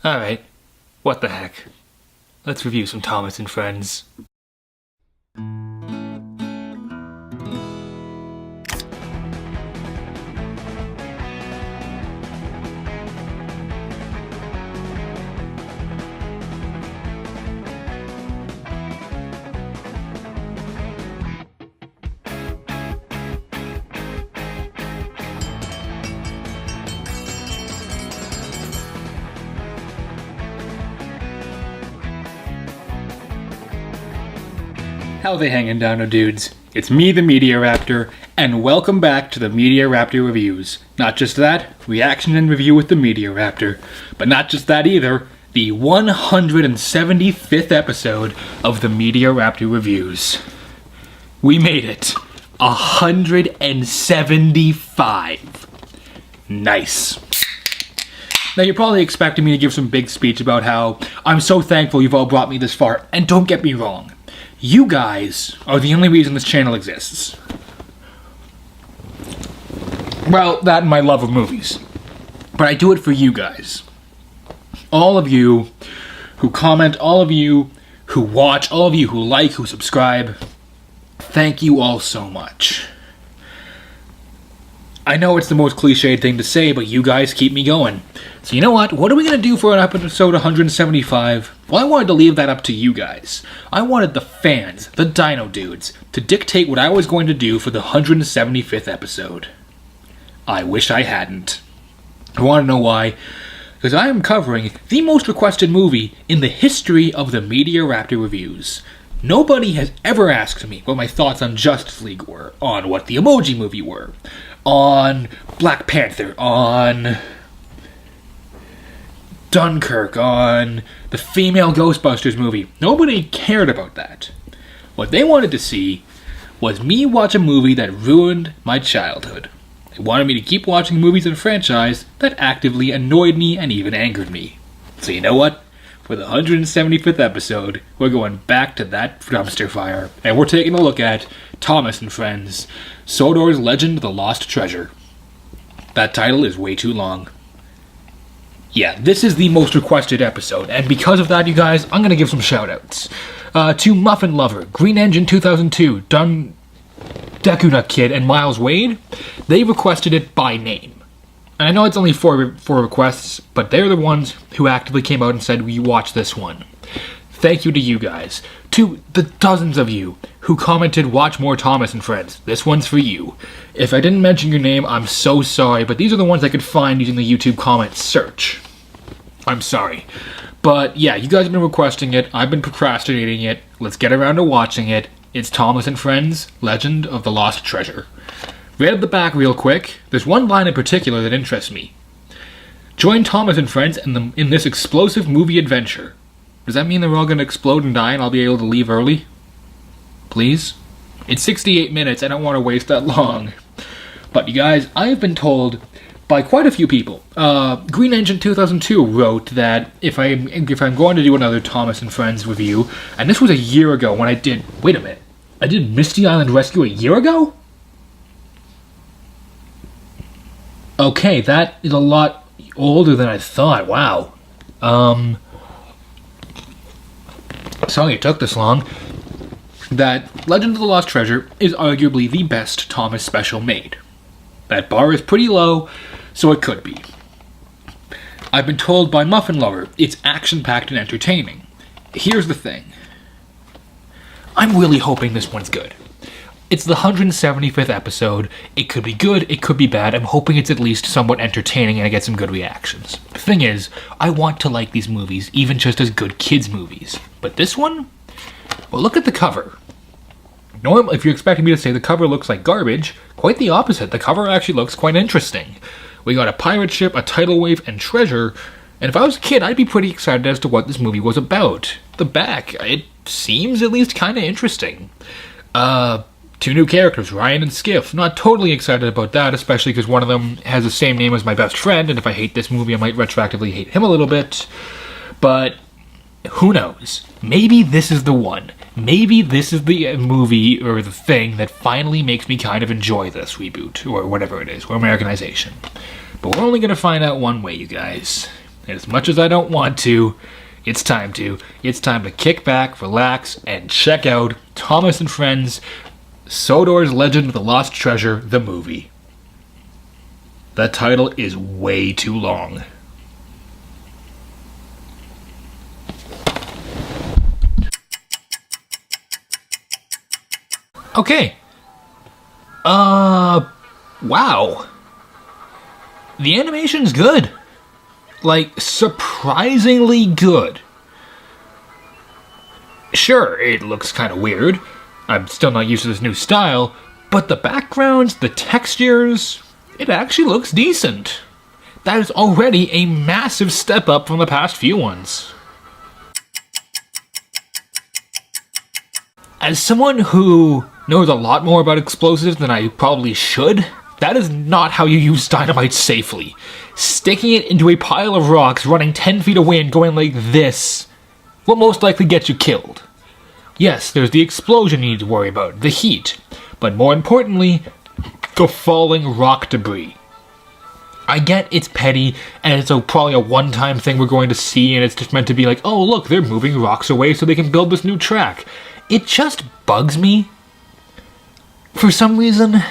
Alright, what the heck. Let's review some Thomas and Friends. How they hanging down, no dudes? It's me, the Media Raptor, and welcome back to the Media Raptor Reviews. Not just that, reaction and review with the Media Raptor. But not just that either, the 175th episode of the Media Raptor Reviews. We made it. 175. Nice. Now you're probably expecting me to give some big speech about how I'm so thankful you've all brought me this far, and don't get me wrong. You guys are the only reason this channel exists. Well, that and my love of movies. But I do it for you guys. All of you who comment, all of you who watch, all of you who like, who subscribe. Thank you all so much. I know it's the most cliched thing to say, but you guys keep me going. So you know what? What are we going to do for episode 175? Well, I wanted to leave that up to you guys. I wanted the fans, the Dino Dudes, to dictate what I was going to do for the 175th episode. I wish I hadn't. I want to know why? Because I am covering the most requested movie in the history of the Media Raptor Reviews. Nobody has ever asked me what my thoughts on Justice League were, on what the Emoji Movie were, on Black Panther, on Dunkirk, on the female Ghostbusters movie. Nobody cared about that. What they wanted to see was me watch a movie that ruined my childhood. They wanted me to keep watching movies in a franchise that actively annoyed me and even angered me. So you know what? For the 175th episode, we're going back to that dumpster fire, and we're taking a look at Thomas and Friends, Sodor's Legend of the Lost Treasure. That title is way too long. Yeah, this is the most requested episode, and because of that, you guys, I'm going to give some shoutouts. To Muffin Lover, Green Engine 2002, Deku Nut Kid, and Miles Wade, they requested it by name. And I know it's only four requests, but they're the ones who actively came out and said, "We watch this one." Thank you to you guys. To the dozens of you who commented, "Watch more Thomas and Friends." This one's for you. If I didn't mention your name, I'm so sorry, but these are the ones I could find using the YouTube comment search. I'm sorry. But yeah, you guys have been requesting it. I've been procrastinating it. Let's get around to watching it. It's Thomas and Friends, Legend of the Lost Treasure. Read up the back real quick. There's one line in particular that interests me. Join Thomas and Friends in this explosive movie adventure. Does that mean they're all going to explode and die and I'll be able to leave early? Please? It's 68 minutes. I don't want to waste that long. But you guys, I have been told by quite a few people. Green Engine 2002 wrote that if I'm going to do another Thomas and Friends review, and this was a year ago when I did... Wait a minute. I did Misty Island Rescue a year ago? Okay, that is a lot older than I thought. Wow. Sorry it took this long. That Legend of the Lost Treasure is arguably the best Thomas special made. That bar is pretty low, so it could be. I've been told by Muffin Lover it's action-packed and entertaining. Here's the thing. I'm really hoping this one's good. It's the 175th episode. It could be good, it could be bad. I'm hoping it's at least somewhat entertaining and I get some good reactions. The thing is, I want to like these movies, even just as good kids' movies. But this one? Well, look at the cover. Normally, if you're expecting me to say the cover looks like garbage, quite the opposite. The cover actually looks quite interesting. We got a pirate ship, a tidal wave, and treasure. And if I was a kid, I'd be pretty excited as to what this movie was about. The back, it seems at least kind of interesting. Two new characters, Ryan and Skiff. Not totally excited about that, especially because one of them has the same name as my best friend, and if I hate this movie, I might retroactively hate him a little bit. But who knows? Maybe this is the one. Maybe this is the movie or the thing that finally makes me kind of enjoy this reboot, or whatever it is, or Americanization. But we're only going to find out one way, you guys. And as much as I don't want to, it's time to. It's time to kick back, relax, and check out Thomas and Friends, Sodor's Legend of the Lost Treasure, the movie. That title is way too long. Okay. Wow. The animation's good. Like, surprisingly good. Sure, it looks kind of weird. I'm still not used to this new style, but the backgrounds, the textures, it actually looks decent. That is already a massive step up from the past few ones. As someone who knows a lot more about explosives than I probably should, that is not how you use dynamite safely. Sticking it into a pile of rocks, running 10 feet away and going like this will most likely get you killed. Yes, there's the explosion you need to worry about, the heat, but more importantly, the falling rock debris. I get it's petty, and it's probably a one-time thing we're going to see, and it's just meant to be like, oh look, they're moving rocks away so they can build this new track. It just bugs me. For some reason.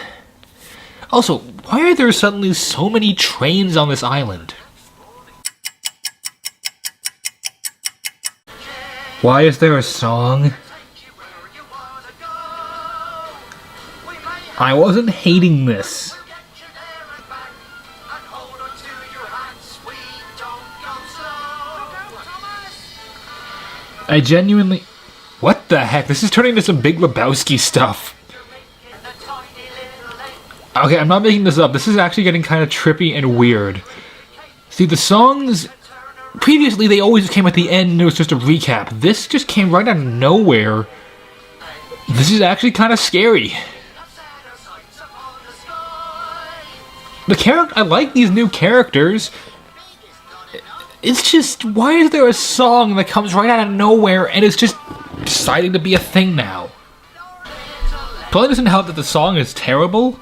Also, why are there suddenly so many trains on this island? Why is there a song? I wasn't hating this. I genuinely... What the heck? This is turning into some Big Lebowski stuff. Okay, I'm not making this up. This is actually getting kind of trippy and weird. See, the songs... Previously, they always came at the end and it was just a recap. This just came right out of nowhere. This is actually kind of scary. I like these new characters. It's just, why is there a song that comes right out of nowhere and it's just deciding to be a thing now? Probably doesn't help that the song is terrible.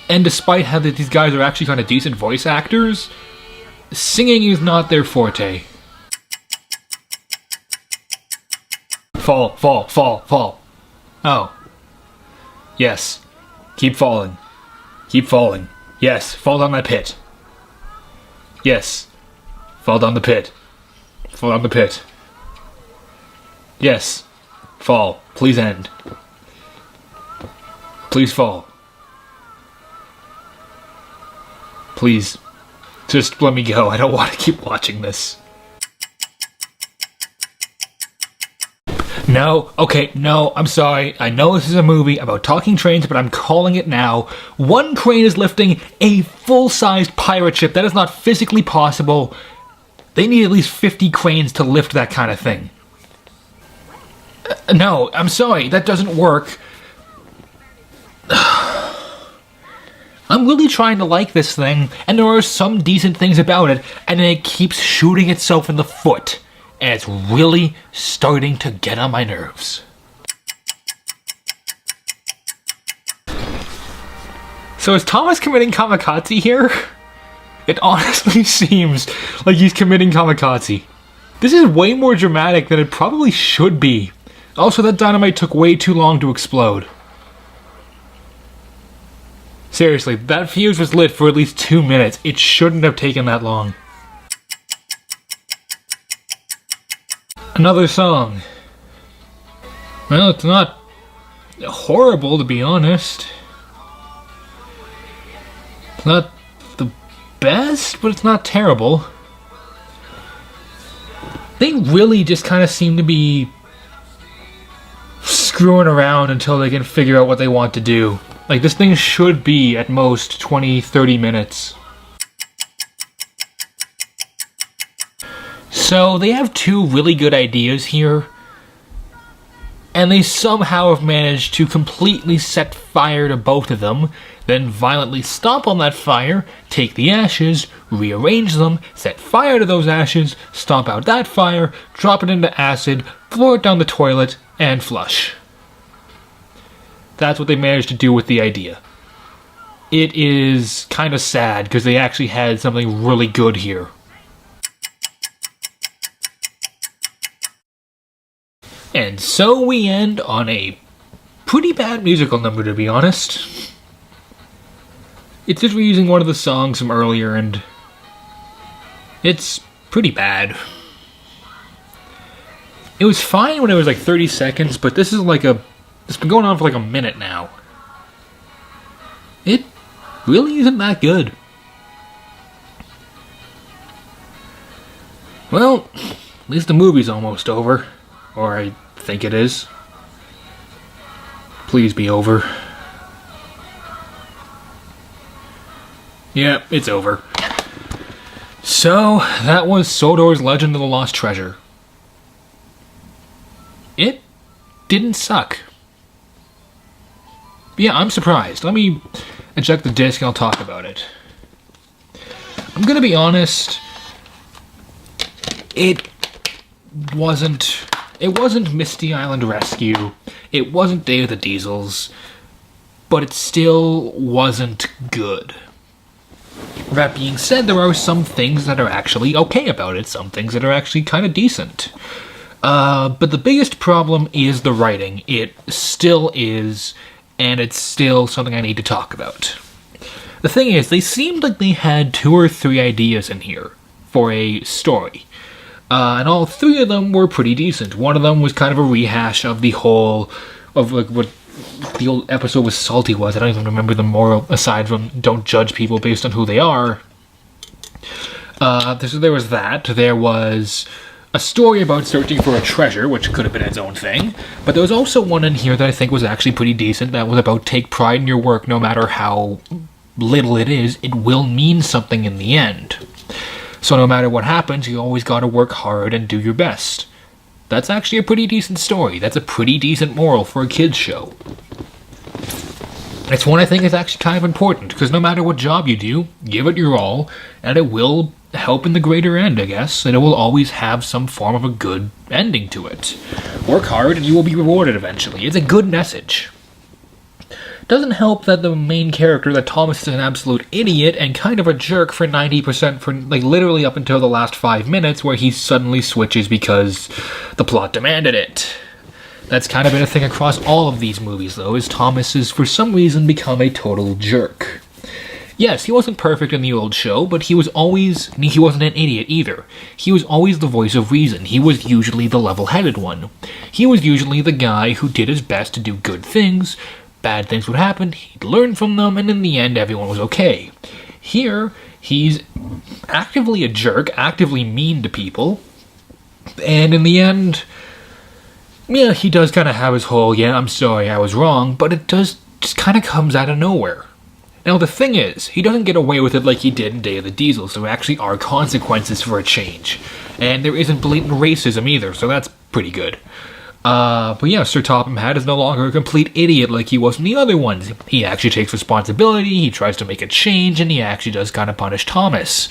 And despite how these guys are actually kind of decent voice actors, singing is not their forte. Fall, fall, fall, fall. Oh. Yes. Keep falling. Keep falling. Yes, fall down that pit. Yes. Fall down the pit. Fall down the pit. Yes. Fall. Please end. Please fall. Please. Just let me go. I don't want to keep watching this. No, okay, no, I'm sorry. I know this is a movie about talking trains, but I'm calling it now. One crane is lifting a full-sized pirate ship. That is not physically possible. They need at least 50 cranes to lift that kind of thing. No, I'm sorry, that doesn't work. I'm really trying to like this thing, and there are some decent things about it, and then it keeps shooting itself in the foot. And it's really starting to get on my nerves. So is Thomas committing kamikaze here? It honestly seems like he's committing kamikaze. This is way more dramatic than it probably should be. Also, that dynamite took way too long to explode. Seriously, that fuse was lit for at least 2 minutes. It shouldn't have taken that long. Another song. Well, it's not horrible, to be honest. It's not the best, but it's not terrible. They really just kind of seem to be screwing around until they can figure out what they want to do. Like, this thing should be at most 20-30 minutes. So they have two really good ideas here, and they somehow have managed to completely set fire to both of them, then violently stomp on that fire, take the ashes, rearrange them, set fire to those ashes, stomp out that fire, drop it into acid, floor it down the toilet, and flush. That's what they managed to do with the idea. It is kind of sad, because they actually had something really good here. And so we end on a pretty bad musical number, to be honest. It's just reusing one of the songs from earlier, and it's pretty bad. It was fine when it was like 30 seconds, but this is like it's been going on for like a minute now. It really isn't that good. Well, at least the movie's almost over. Or I think it is. Please be over. Yeah, it's over. So, that was Sodor's Legend of the Lost Treasure. It didn't suck. Yeah, I'm surprised. Let me check the disc and I'll talk about it. I'm gonna be honest. It wasn't Misty Island Rescue. It wasn't Day of the Diesels. But it still wasn't good. That being said, there are some things that are actually okay about it. Some things that are actually kind of decent. But the biggest problem is the writing. It still is, and it's still something I need to talk about. The thing is, they seemed like they had 2 or 3 ideas in here for a story. And all 3 of them were pretty decent. One of them was kind of a rehash of the whole, of like what the old episode with Salty was. I don't even remember the moral, aside from don't judge people based on who they are. There was that. There was a story about searching for a treasure, which could have been its own thing. But there was also one in here that I think was actually pretty decent. That was about take pride in your work, no matter how little it is. It will mean something in the end. So no matter what happens, you always gotta work hard and do your best. That's actually a pretty decent story. That's a pretty decent moral for a kid's show. It's one I think is actually kind of important, because no matter what job you do, give it your all, and it will help in the greater end, I guess, and it will always have some form of a good ending to it. Work hard and you will be rewarded eventually. It's a good message. Doesn't help that the main character, that Thomas, is an absolute idiot and kind of a jerk for 90%, for like literally up until the last 5 minutes, where he suddenly switches because the plot demanded it. That's kind of been a thing across all of these movies, though, is Thomas has for some reason become a total jerk. Yes, he wasn't perfect in the old show, but he wasn't an idiot either. He was always the voice of reason. He was usually the level-headed one. He was usually the guy who did his best to do good things. Bad things would happen, he'd learn from them, and in the end, everyone was okay. Here, he's actively a jerk, actively mean to people, and in the end, yeah, he does kind of have his whole, yeah, I'm sorry, I was wrong, but it just kind of comes out of nowhere. Now, the thing is, he doesn't get away with it like he did in Day of the Diesel, so there actually are consequences for a change. And there isn't blatant racism either, so that's pretty good. But yeah, Sir Topham Hatt is no longer a complete idiot like he was in the other ones. He actually takes responsibility, he tries to make a change, and he actually does kind of punish Thomas.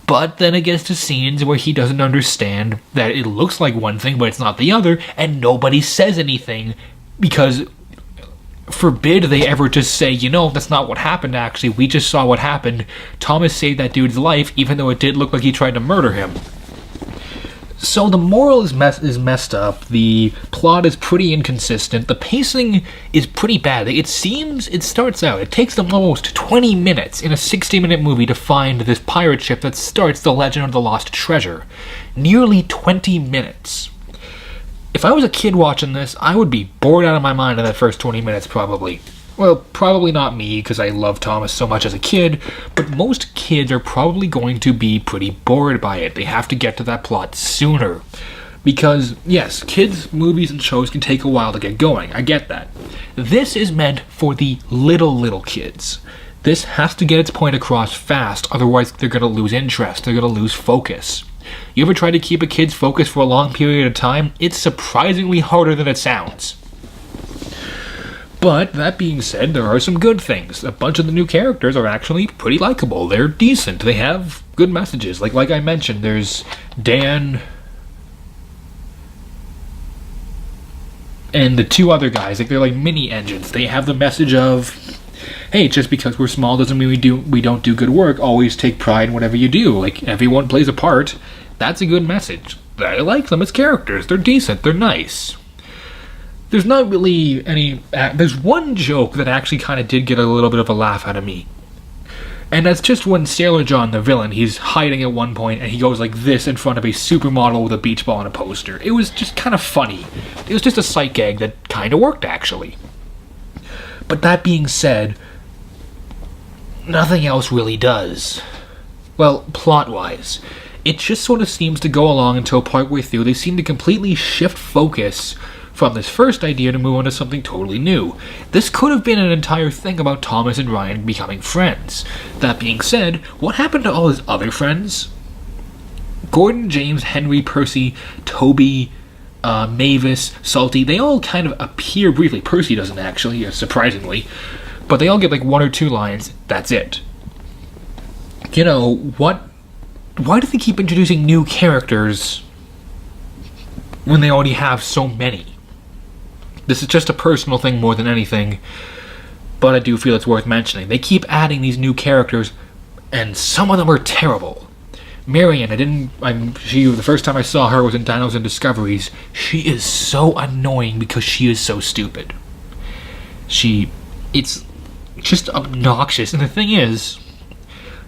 But then it gets to scenes where he doesn't understand that it looks like one thing, but it's not the other, and nobody says anything, because forbid they ever just say, you know, that's not what happened actually, we just saw what happened. Thomas saved that dude's life, even though it did look like he tried to murder him. So the moral is messed up, the plot is pretty inconsistent, the pacing is pretty bad. It takes them almost 20 minutes in a 60-minute movie to find this pirate ship that starts the Legend of the Lost Treasure. Nearly 20 minutes. If I was a kid watching this, I would be bored out of my mind in that first 20 minutes probably. Well, probably not me, because I loved Thomas so much as a kid, but most kids are probably going to be pretty bored by it. They have to get to that plot sooner. Because, yes, kids' movies and shows can take a while to get going. I get that. This is meant for the little kids. This has to get its point across fast, otherwise they're going to lose interest, they're going to lose focus. You ever try to keep a kid's focus for a long period of time? It's surprisingly harder than it sounds. But, that being said, there are some good things. A bunch of the new characters are actually pretty likable. They're decent. They have good messages. Like I mentioned, there's Dan and the 2 other guys. They're like mini engines. They have the message of, hey, just because we're small doesn't mean we don't do good work. Always take pride in whatever you do. Like, everyone plays a part. That's a good message. I like them as characters. They're decent. They're nice. There's not really any... there's one joke that actually kind of did get a little bit of a laugh out of me. And that's just when Sailor John, the villain, he's hiding at one point and he goes like this in front of a supermodel with a beach ball and a poster. It was just kind of funny. It was just a sight gag that kind of worked, actually. But that being said, nothing else really does. Well, plot-wise, it just sort of seems to go along until partway through they seem to completely shift focus from this first idea to move on to something totally new. This could have been an entire thing about Thomas and Ryan becoming friends. That being said, what happened to all his other friends? Gordon, James, Henry, Percy, Toby, Mavis, Salty, they all kind of appear briefly. Percy doesn't actually, surprisingly. But they all get like 1 or 2 lines. That's it. You know, what? Why do they keep introducing new characters when they already have so many? This is just a personal thing more than anything, but I do feel it's worth mentioning. They keep adding these new characters, and some of them are terrible. Marion, the first time I saw her was in Dinos and Discoveries. She is so annoying because she is so stupid. It's just obnoxious, and the thing is,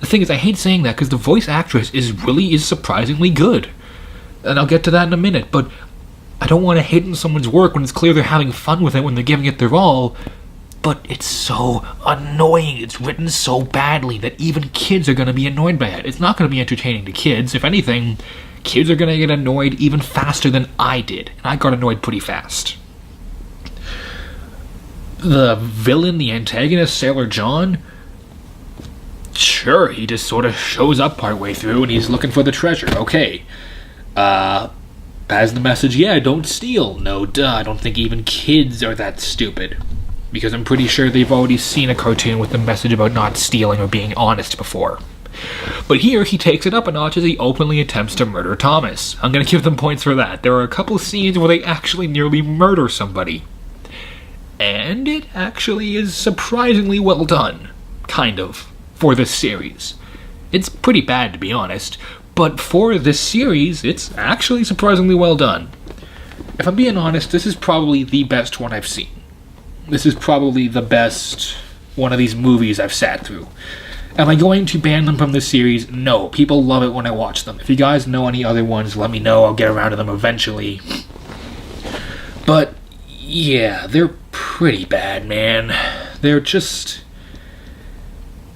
I hate saying that because the voice actress is surprisingly good. And I'll get to that in a minute, but I don't want to hate on someone's work when it's clear they're having fun with it, when they're giving it their all, but it's so annoying. It's written so badly that even kids are going to be annoyed by it. It's not going to be entertaining to kids. If anything, kids are going to get annoyed even faster than I did, and I got annoyed pretty fast. The villain, the antagonist, Sailor John, sure, he just sort of shows up partway through and he's looking for the treasure. Okay. Has the message, yeah, don't steal. No, duh, I don't think even kids are that stupid. Because I'm pretty sure they've already seen a cartoon with the message about not stealing or being honest before. But here, he takes it up a notch as he openly attempts to murder Thomas. I'm gonna give them points for that. There are a couple scenes where they actually nearly murder somebody. And it actually is surprisingly well done. Kind of. For this series. It's pretty bad, to be honest. But for this series, it's actually surprisingly well done. If I'm being honest, this is probably the best one I've seen. This is probably the best one of these movies I've sat through. Am I going to ban them from this series? No. People love it when I watch them. If you guys know any other ones, let me know. I'll get around to them eventually. But, yeah, they're pretty bad, man. They're just...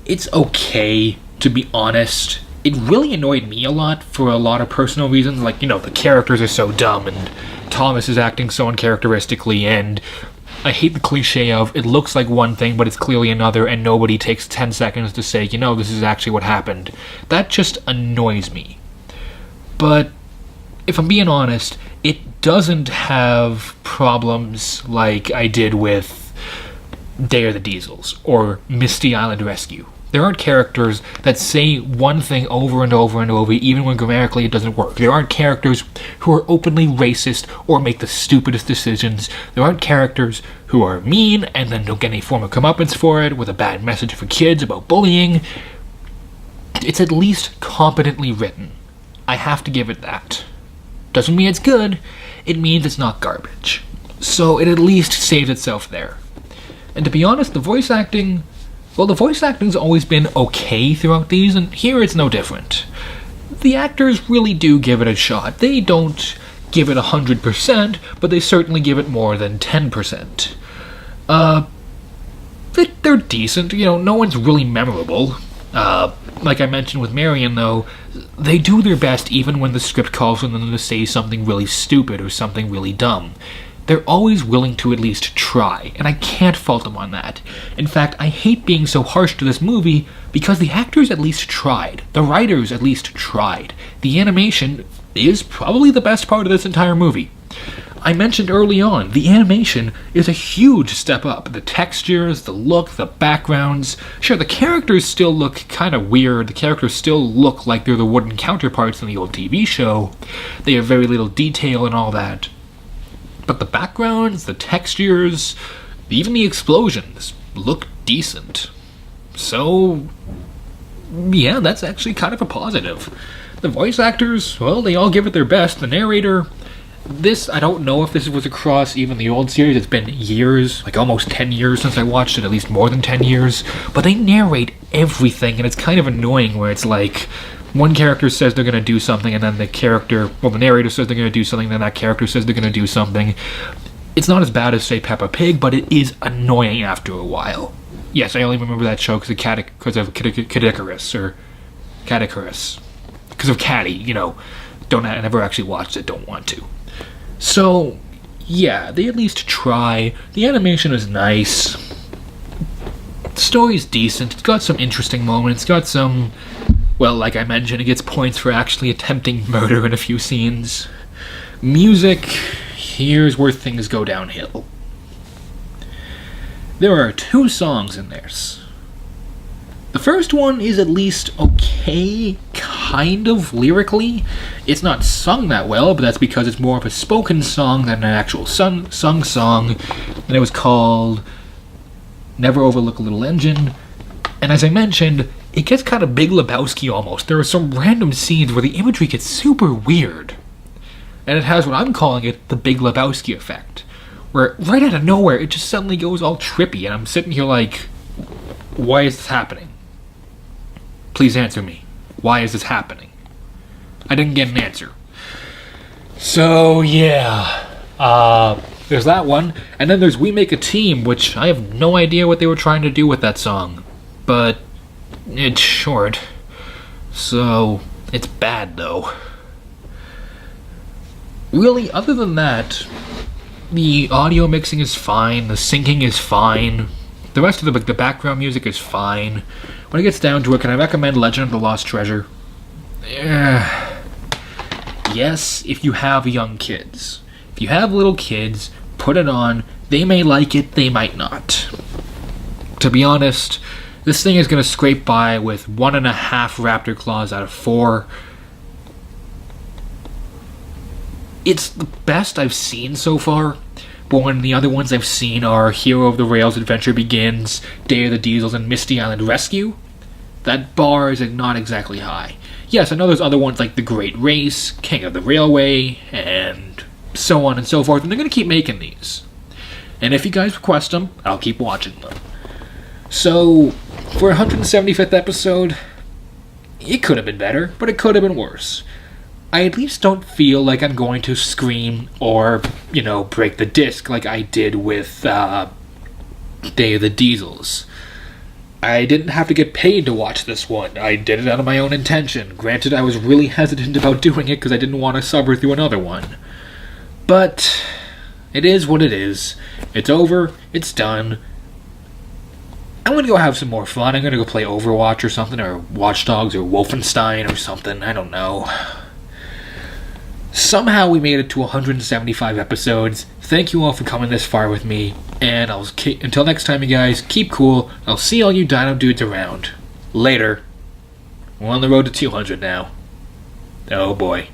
It's okay, to be honest. It really annoyed me a lot for a lot of personal reasons. Like, you know, the characters are so dumb, and Thomas is acting so uncharacteristically, and I hate the cliche of, it looks like one thing, but it's clearly another, and nobody takes 10 seconds to say, you know, this is actually what happened. That just annoys me. But, if I'm being honest, it doesn't have problems like I did with Day of the Diesels, or Misty Island Rescue. There aren't characters that say one thing over and over and over, even when grammatically it doesn't work. There aren't characters who are openly racist or make the stupidest decisions. There aren't characters who are mean and then don't get any form of comeuppance for it, with a bad message for kids about bullying. It's at least competently written. I have to give it that. Doesn't mean it's good, it means it's not garbage. So it at least saves itself there. And to be honest, the voice acting's always been okay throughout these, and here it's no different. The actors really do give it a shot. They don't give it 100%, but they certainly give it more than 10%. They're decent, you know, no one's really memorable. Like I mentioned with Marion, though, they do their best even when the script calls for them to say something really stupid or something really dumb. They're always willing to at least try, and I can't fault them on that. In fact, I hate being so harsh to this movie because the actors at least tried. The writers at least tried. The animation is probably the best part of this entire movie. I mentioned early on, the animation is a huge step up. The textures, the look, the backgrounds. Sure, the characters still look kind of weird. The characters still look like they're the wooden counterparts in the old TV show. They have very little detail and all that. But the backgrounds, the textures, even the explosions look decent. So, yeah, that's actually kind of a positive. The voice actors, well, they all give it their best. The narrator, this, I don't know if this was across even the old series. It's been years, like almost 10 years since I watched it, at least more than 10 years. But they narrate everything, and it's kind of annoying where it's like, one character says they're going to do something, and then the narrator says they're going to do something, then that character says they're going to do something. It's not as bad as, say, Peppa Pig, but it is annoying after a while. Yes, I only remember that show because of Cadicarus, or Cadicarus. Because of Caddy, I never actually watched it, don't want to. So, yeah, they at least try. The animation is nice. The story's decent. It's got some interesting moments. It's got some, well, like I mentioned, it gets points for actually attempting murder in a few scenes. Music, here's where things go downhill. There are 2 songs in this. The first one is at least okay, kind of, lyrically. It's not sung that well, but that's because it's more of a spoken song than an actual sung song. And it was called Never Overlook a Little Engine. And as I mentioned, it gets kind of Big Lebowski almost. There are some random scenes where the imagery gets super weird. And it has what I'm calling it the Big Lebowski effect. Where right out of nowhere, it just suddenly goes all trippy. And I'm sitting here like, why is this happening? Please answer me. Why is this happening? I didn't get an answer. So, yeah. There's that one. And then there's We Make a Team, which I have no idea what they were trying to do with that song. But it's short. So, it's bad, though. Really, other than that, the audio mixing is fine. The syncing is fine. The rest of the background music is fine. When it gets down to it, can I recommend Legend of the Lost Treasure? Yes, if you have young kids. If you have little kids, put it on. They may like it, they might not. To be honest, this thing is going to scrape by with 1.5 Raptor claws out of 4. It's the best I've seen so far. But when the other ones I've seen are Hero of the Rails Adventure Begins, Day of the Diesels, and Misty Island Rescue, that bar is not exactly high. Yes, I know there's other ones like The Great Race, King of the Railway, and so on and so forth, and they're going to keep making these. And if you guys request them, I'll keep watching them. So, for 175th episode, it could have been better, but it could have been worse. I at least don't feel like I'm going to scream or, break the disc like I did with Day of the Diesels. I didn't have to get paid to watch this one. I did it out of my own intention. Granted, I was really hesitant about doing it because I didn't want to suffer through another one. But it is what it is. It's over. It's done. I'm going to go have some more fun. I'm going to go play Overwatch or something, or Watch Dogs or Wolfenstein or something. I don't know. Somehow we made it to 175 episodes. Thank you all for coming this far with me. And until next time, you guys, keep cool. I'll see all you dino dudes around. Later. We're on the road to 200 now. Oh boy.